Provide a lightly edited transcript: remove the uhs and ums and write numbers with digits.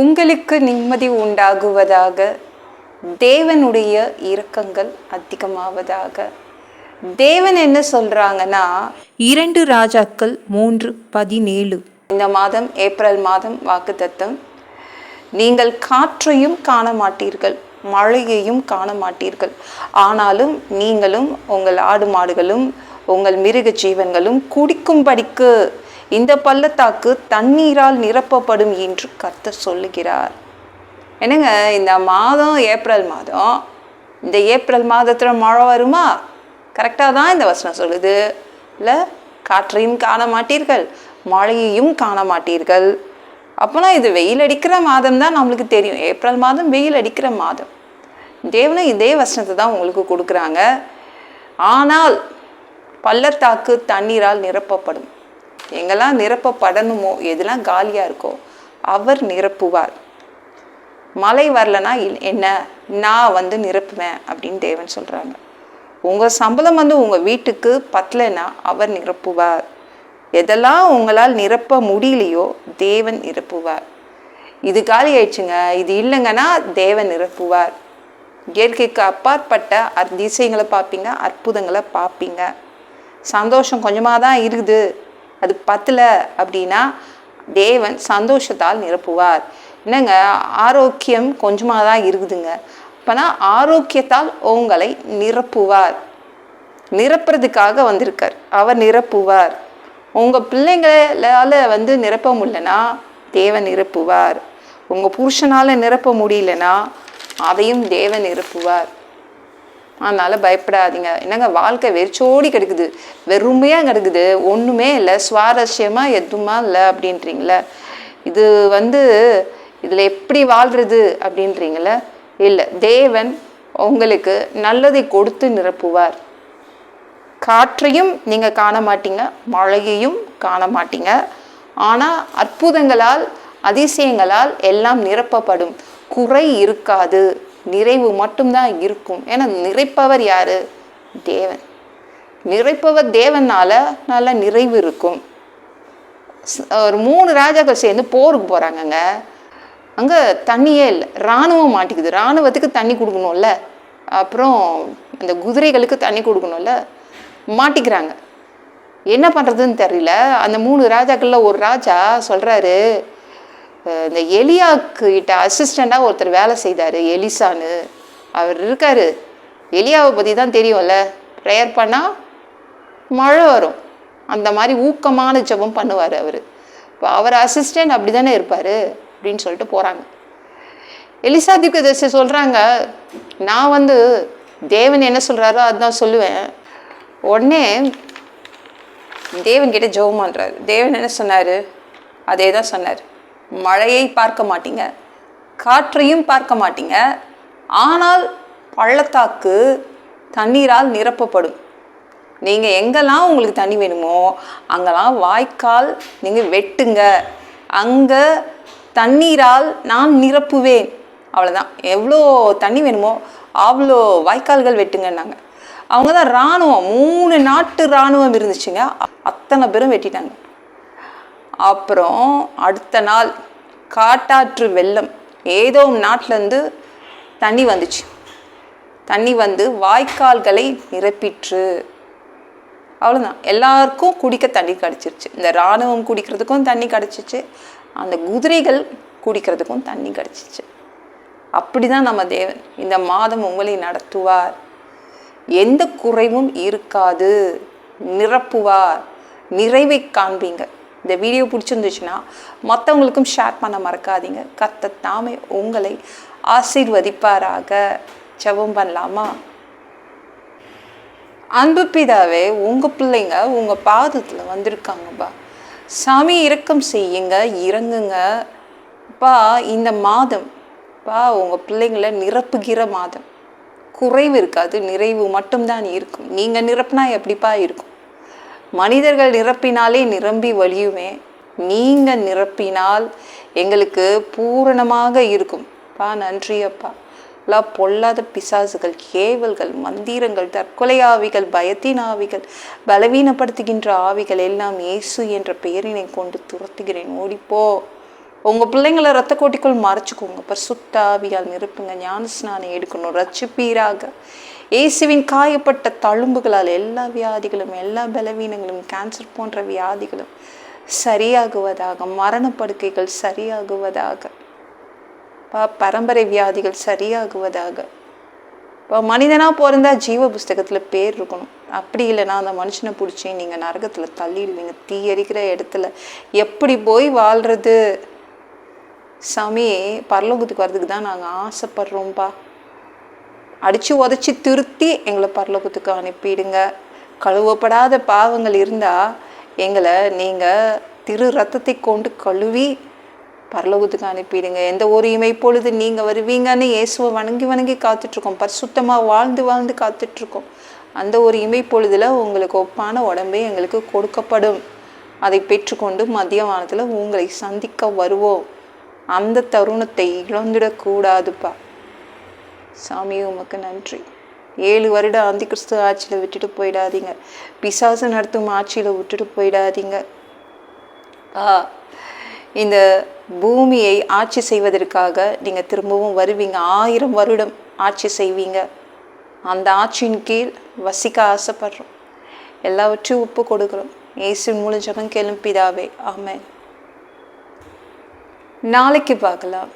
உங்களுக்கு நிம்மதி உண்டாகுவதாக, தேவனுடைய இரக்கங்கள் அதிகமாவதாக. தேவன் என்ன சொல்றாங்கன்னா, 2 ராஜாக்கள் 3:17. இந்த மாதம் ஏப்ரல் மாதம் வாக்குத்தத்தம், நீங்கள் காற்றையும் காண மாட்டீர்கள், மழையையும் காண மாட்டீர்கள், ஆனாலும் நீங்களும் உங்கள் ஆடு மாடுகளும் உங்கள் மிருக ஜீவன்களும் குடிக்கும்படிக்கு இந்த பள்ளத்தாக்கு தண்ணீரால் நிரப்பப்படும் என்று கர்த்தர் சொல்லுகிறார். என்னங்க, இந்த மாதம் ஏப்ரல் மாதம், இந்த ஏப்ரல் மாதத்தில் மழை வருமா? கரெக்டாக தான் இந்த வசனம் சொல்லுது இல்லை? காற்றையும் காண மாட்டீர்கள், மழையையும் காண மாட்டீர்கள். அப்போனா இது வெயில் அடிக்கிற மாதம் தான் நம்மளுக்கு தெரியும். ஏப்ரல் மாதம் வெயில் அடிக்கிற மாதம். தேவனை இதே வசனத்தை தான் உங்களுக்கு கொடுக்குறாங்க. ஆனால் பள்ளத்தாக்கு தண்ணீரால் நிரப்பப்படும். எங்கெல்லாம் நிரப்பப்படணுமோ, எதெல்லாம் காலியாக இருக்கோ அவர் நிரப்புவார். மழை வரலன்னா என்ன, நான் நிரப்புவேன் அப்படின்னு தேவன் சொல்கிறாங்க. உங்கள் சம்பளம் உங்கள் வீட்டுக்கு பத்தலைன்னா அவர் நிரப்புவார். எதெல்லாம் உங்களால் நிரப்ப முடியலையோ தேவன் நிரப்புவார். இது காலி ஆயிடுச்சுங்க, இது இல்லைங்கன்னா தேவன் நிரப்புவார். இயற்கைக்கு அப்பாற்பட்ட அதிசயங்களை பார்ப்பீங்க, அற்புதங்களை பார்ப்பீங்க. சந்தோஷம் கொஞ்சமாக தான் இருக்குது, அது பத்தலை அப்படின்னா தேவன் சந்தோஷத்தால் நிரப்புவார். என்னங்க, ஆரோக்கியம் கொஞ்சமாக தான் இருக்குதுங்க, அப்போனா ஆரோக்கியத்தால் உங்களை நிரப்புவார். நிரப்புறதுக்காக வந்திருக்கார், அவர் நிரப்புவார். உங்கள் பிள்ளைங்களால் நிரப்ப முடியலன்னா தேவன் நிரப்புவார். உங்கள் புருஷனால் நிரப்ப முடியலன்னா அதையும் தேவன் நிரப்புவார். அதனால் பயப்படாதீங்க. என்னங்க, வாழ்க்கை வெறிச்சோடி கிடக்குது, வெறுமையாக கிடக்குது, ஒன்றுமே இல்லை, சுவாரஸ்யமாக எதுவுமா இல்லை அப்படின்றீங்களே. இது இதில் எப்படி வாழ்கிறது அப்படின்றீங்களே. இல்லை, தேவன் உங்களுக்கு நல்லதை கொடுத்து நிரப்புவார். காற்றையும் நீங்கள் காண மாட்டீங்க, மழையையும் காண மாட்டீங்க, ஆனால் அற்புதங்களால் அதிசயங்களால் எல்லாம் நிரப்பப்படும். குறை இருக்காது, நிறைவு மட்டும்தான் இருக்கும். ஏன்னா நிறைப்பவர் யாரு? தேவன். நிறைப்பவர் தேவனால நல்ல நிறைவு இருக்கும். ஒரு 3 ராஜாக்கள் சேர்ந்து போருக்கு போகிறாங்கங்க. அங்கே தண்ணியே இல்லை, இராணுவம் மாட்டிக்குது. இராணுவத்துக்கு தண்ணி கொடுக்கணும்ல, அப்புறம் அந்த குதிரைகளுக்கு தண்ணி கொடுக்கணும்ல, மாட்டிக்கிறாங்க. என்ன பண்ணுறதுன்னு தெரியல. அந்த 3 ராஜாக்களில் ஒரு ராஜா சொல்கிறாரு, இந்த எலியாக்கிட்ட அசிஸ்டண்டாக ஒருத்தர் வேலை செய்தார், எலிசான்னு அவர் இருக்கார். எலியாவை பற்றி தான் தெரியும்ல, ப்ரேயர் பண்ணால் மழை வரும், அந்த மாதிரி ஊக்கமான ஜெபம் பண்ணுவார் அவர். இப்போ அவர் அசிஸ்டண்ட் அப்படி தானே இருப்பார் அப்படின்னு சொல்லிட்டு போகிறாங்க. எலிசா தீர்க்கதரிசி சொல்கிறாங்க, நான் தேவன் என்ன சொல்கிறாரோ அதுதான் சொல்லுவேன். உடனே தேவன் கிட்ட ஜெபம் பண்ணுறாரு. தேவன் என்ன சொன்னார்? அதே தான் சொன்னார். மழையை பார்க்க மாட்டீங்க, காற்றையும் பார்க்க மாட்டீங்க, ஆனால் பள்ளத்தாக்கு தண்ணீரால் நிரப்பப்படும். நீங்கள் எங்கெல்லாம் உங்களுக்கு தண்ணி வேணுமோ அங்கெல்லாம் வாய்க்கால் நீங்கள் வெட்டுங்க, அங்கே தண்ணீரால் நான் நிரப்புவேன். அவ்வளோதான். எவ்வளோ தண்ணி வேணுமோ அவ்வளோ வாய்க்கால்கள் வெட்டுங்கன்னாங்க. அவங்க தான் இராணுவம், 3 நாட்டு இராணுவம் இருந்துச்சுங்க, அத்தனை பேரும் வெட்டிட்டாங்க. அப்புறம் அடுத்த நாள் காட்டாற்று வெள்ளம், ஏதோ நாட்டிலேருந்து தண்ணி வந்துச்சு. தண்ணி வாய்க்கால்களை நிரப்பிற்று. அவ்வளோதான். எல்லாருக்கும் குடிக்க தண்ணி கிடச்சிருச்சு. இந்த இராணுவம் குடிக்கிறதுக்கும் தண்ணி கிடச்சிச்சு, அந்த குதிரைகள் குடிக்கிறதுக்கும் தண்ணி கிடச்சிச்சு. அப்படி தான் நம்ம தேவன் இந்த மாதம் உங்களை நடத்துவார். எந்த குறைவும் இருக்காது, நிரப்புவார், நிறைவை காண்பீங்க. இந்த வீடியோ பிடிச்சிருந்துச்சுன்னா மற்றவங்களுக்கும் ஷேர் பண்ண மறக்காதீங்க. கர்த்தர் தாமே உங்களை ஆசீர்வதிப்பாராக. ஜெபம் பண்ணலாமா? அன்பு பிதாவே, உங்கள் பிள்ளைங்க உங்கள் பாதத்தில் வந்திருக்காங்கப்பா. சாமி இரக்கம் செய்யுங்க, இறங்குங்க பா. இந்த மாதம் பா உங்கள் பிள்ளைங்களை நிரப்புகிற மாதம். குறைவு இருக்காது, நிறைவு மட்டும்தான் இருக்கும். நீங்கள் நிரப்புனா எப்படிப்பா இருக்கும்? மனிதர்கள் நிரப்பினாலே நிரம்பி வழியுமே, நீங்கள் நிரப்பினால் எங்களுக்கு பூரணமாக இருக்கும் பா. நன்றி அப்பா. எல்லாம் பொல்லாத பிசாசுகள், கேவல்கள், மந்திரங்கள், தற்கொலை ஆவிகள், பயத்தின் ஆவிகள், பலவீனப்படுத்துகின்ற ஆவிகள் எல்லாம் இயேசு என்ற பெயரினை கொண்டு துரத்துகிறேன். ஓடிப்போ உங்கள் பிள்ளைங்களை ரத்த கோட்டிக்குள் மறைச்சிக்கோங்க. பரிசுத்த ஆவியால் நிரப்புங்க. ஞான ஸ்நானம் எடுக்கணும். ரட்சிப்பீராக. இயேசுவின் காயப்பட்ட தழும்புகளால் எல்லா வியாதிகளும், எல்லா பலவீனங்களும், கேன்சர் போன்ற வியாதிகளும் சரியாகுவதாக. மரணப்படுக்கைகள் சரியாகுவதாக. பரம்பரை வியாதிகள் சரியாகுவதாக. இப்போ மனிதனாக பிறந்தா ஜீவ புஸ்தகத்தில் பேர் இருக்கணும். அப்படி இல்லைன்னா அந்த மனுஷனை பிடிச்சி நீங்கள் நரகத்தில் தள்ளிடுவீங்க. தீ எரிக்கிற இடத்துல எப்படி போய் வாழ்கிறது? சாமி, பரலோகத்துக்கு வர்றதுக்கு தான் நாங்கள் ஆசைப்படுறோம்ப்பா. அடித்து உதச்சி திருத்தி எங்களை பரலோகத்துக்கு அனுப்பிடுங்க. கழுவப்படாத பாவங்கள் இருந்தால் எங்களை நீங்கள் திரு ரத்தத்தை கொண்டு கழுவி பரலோகத்துக்கு அனுப்பிடுங்க. எந்த ஒரு இமைப்பொழுது நீங்கள் வருவீங்கன்னு இயேசுவை வணங்கி காத்துட்ருக்கோம். பரிசுத்தமாக வாழ்ந்து காத்துட்ருக்கோம். அந்த ஒரு இமைப்பொழுதில் உங்களுக்கு ஒப்பான உடம்பே எங்களுக்கு கொடுக்கப்படும். அதை பெற்றுக்கொண்டு மதிய வானத்தில் உங்களை சந்திக்க வருவோம். அந்த தருணத்தை இழந்துடக்கூடாதுப்பா. சாமி, உமக்கு நன்றி. 7 வருடம் ஆந்தி கிறிஸ்து ஆட்சியில் விட்டுட்டு போயிடாதீங்க. பிசாசு நடத்தும் ஆட்சியில் விட்டுட்டு போயிடாதீங்க. இந்த பூமியை ஆட்சி செய்வதற்காக நீங்கள் திரும்பவும் வருவீங்க. 1000 வருடம் ஆட்சி செய்வீங்க. அந்த ஆட்சியின் கீழ் வசிக்க ஆசைப்படுறோம். எல்லாவற்றையும் ஒப்பு கொடுக்குறோம். இயேசுவின் மூலம் ஜெபம் கேளும் பிதாவே. ஆமென். நாளைக்கு பார்க்கலாம்.